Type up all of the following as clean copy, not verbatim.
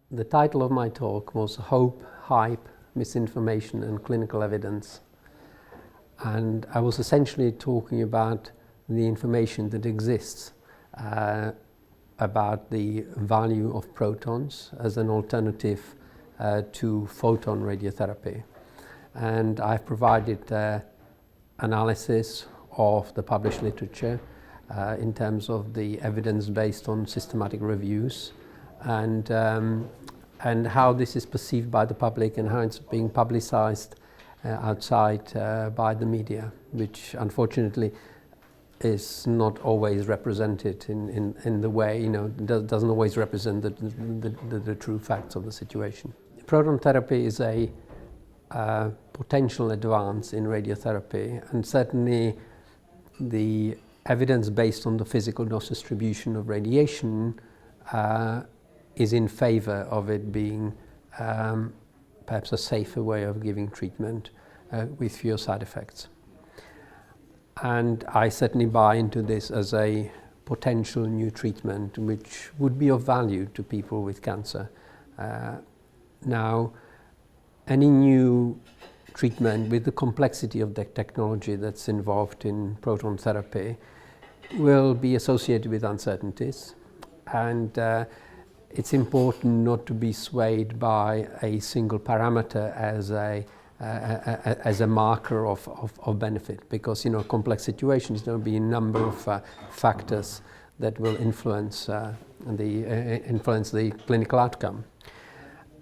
The title of my talk was Hope, Hype, Misinformation and Clinical Evidence. And I was essentially talking about the information that exists about the value of protons as an alternative to photon radiotherapy. And I've provided analysis of the published literature in terms of the evidence based on systematic reviews and how this is perceived by the public and how it's being publicized outside by the media, which unfortunately is not always represented in the way, doesn't always represent the true facts of the situation. Proton therapy is a potential advance in radiotherapy, and certainly the evidence based on the physical dose distribution of radiation is in favor of it being perhaps a safer way of giving treatment with fewer side effects. And I certainly buy into this as a potential new treatment which would be of value to people with cancer. Now, any new treatment with the complexity of the technology that's involved in proton therapy will be associated with uncertainties, and it's important not to be swayed by a single parameter as a marker of benefit, because complex situations, there will be a number of factors that will influence the clinical outcome.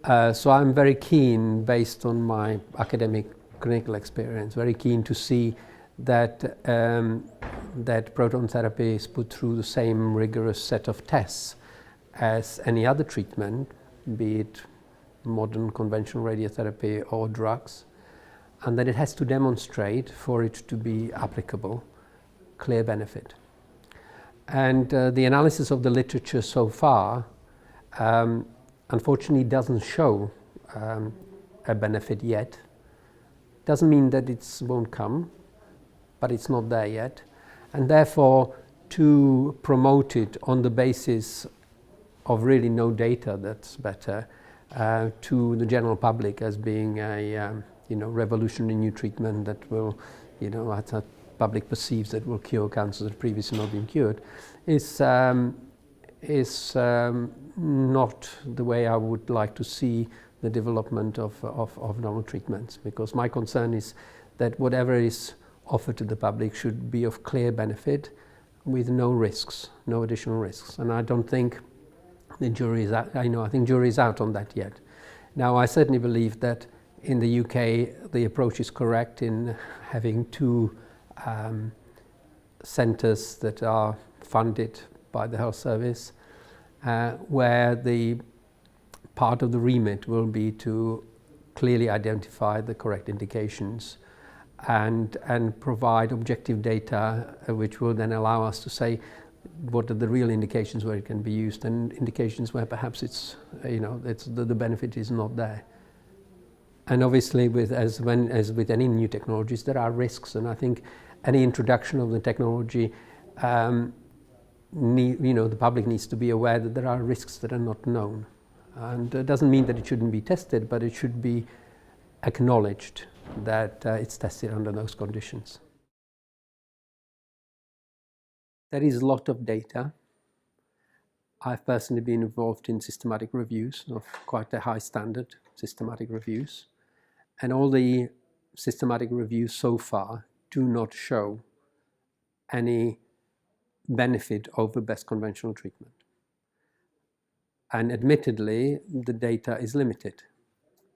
So I'm very keen, based on my academic clinical experience, very keen to see that that proton therapy is put through the same rigorous set of tests as any other treatment, be it modern conventional radiotherapy or drugs, and that it has to demonstrate, for it to be applicable, clear benefit. And the analysis of the literature so far unfortunately doesn't show a benefit yet. Doesn't mean that it won't come, but it's not there yet. And therefore, to promote it on the basis of really no data that's better to the general public as being a revolutionary new treatment that will, as the public perceives, that will cure cancers that have previously not been cured, is not the way I would like to see the development of novel treatments, because my concern is that whatever is offered to the public should be of clear benefit with no risks, no additional risks. And I don't think the jury is out. I think jury is out on that yet. Now, I certainly believe that in the UK the approach is correct in having two centres that are funded by the health service, where the part of the remit will be to clearly identify the correct indications and provide objective data which will then allow us to say what are the real indications where it can be used, and indications where perhaps the benefit is not there. And obviously, as with any new technologies, there are risks, and I think any introduction of the technology, the public needs to be aware that there are risks that are not known. And it doesn't mean that it shouldn't be tested, but it should be acknowledged that it's tested under those conditions. There is a lot of data. I've personally been involved in systematic reviews of quite a high standard systematic reviews, and all the systematic reviews so far do not show any benefit over best conventional treatment. And admittedly, the data is limited.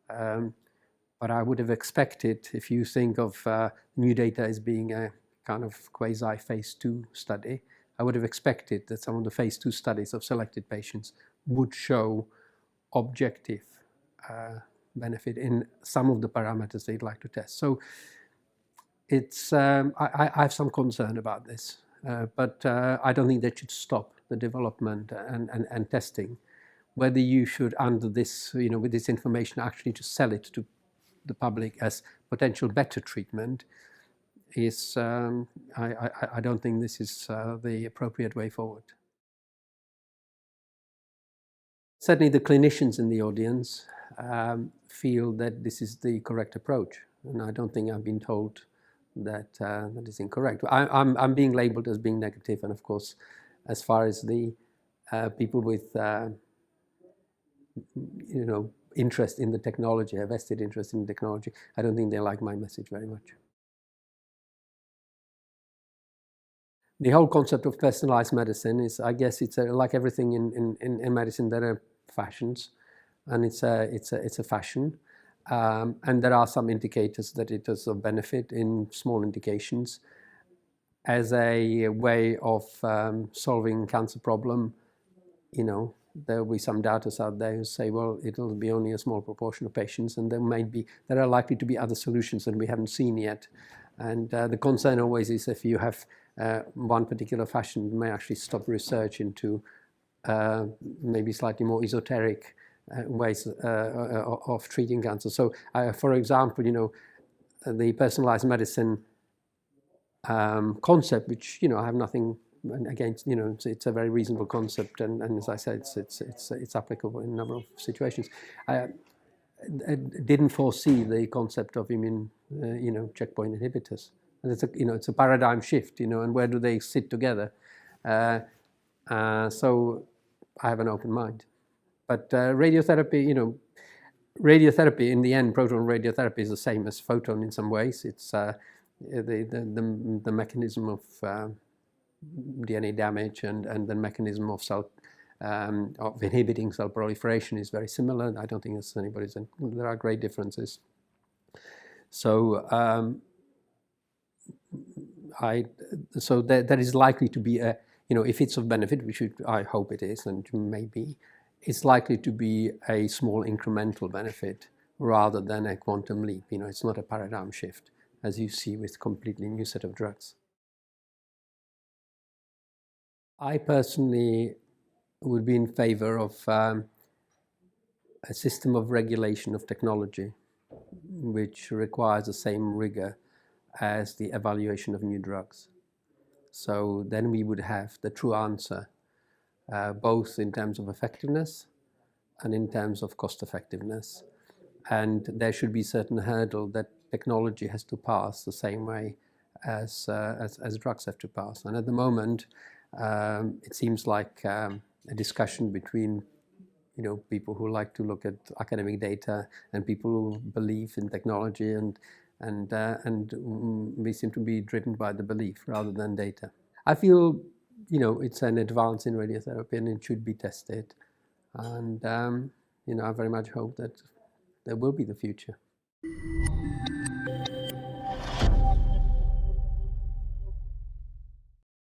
But I would have expected, if you think of new data as being a kind of quasi phase 2 study, I would have expected that some of the phase 2 studies of selected patients would show objective benefit in some of the parameters they'd like to test. So it's, I have some concern about this, but I don't think that should stop the development and testing. Whether you should, under this, with this information, actually to sell it to the public as potential better treatment is, I don't think this is the appropriate way forward. Certainly the clinicians in the audience feel that this is the correct approach, and I don't think I've been told that that is incorrect. I'm being labelled as being negative, and of course, as far as the people with interest in the technology, a vested interest in the technology, I don't think they like my message very much. The whole concept of personalized medicine is, I guess, it's like everything in medicine. There are fashions, and it's a fashion, and there are some indicators that it is of benefit in small indications as a way of solving cancer problem. There will be some doubters out there who say, well, it'll be only a small proportion of patients, and there are likely to be other solutions that we haven't seen yet. And the concern always is if you have one particular fashion, it may actually stop research into maybe slightly more esoteric ways of treating cancer. So, for example, the personalized medicine concept, which I have nothing against, it's a very reasonable concept, and as I said, it's applicable in a number of situations. I didn't foresee the concept of immune, checkpoint inhibitors, and it's a paradigm shift, and where do they sit together? So I have an open mind, but radiotherapy, radiotherapy in the end, proton radiotherapy is the same as photon in some ways. It's the mechanism of DNA damage and the mechanism of inhibiting cell proliferation is very similar. I don't think there are great differences. So there is likely to be if it's of benefit, which I hope it is, and maybe, it's likely to be a small incremental benefit rather than a quantum leap. It's not a paradigm shift, as you see with completely new set of drugs. I personally would be in favor of a system of regulation of technology which requires the same rigor as the evaluation of new drugs. So then we would have the true answer, both in terms of effectiveness and in terms of cost effectiveness. And there should be certain hurdle that technology has to pass the same way as drugs have to pass. And at the moment, it seems like a discussion between people who like to look at academic data and people who believe in technology, and we seem to be driven by the belief rather than data. I feel it's an advance in radiotherapy and it should be tested, and I very much hope that there will be the future.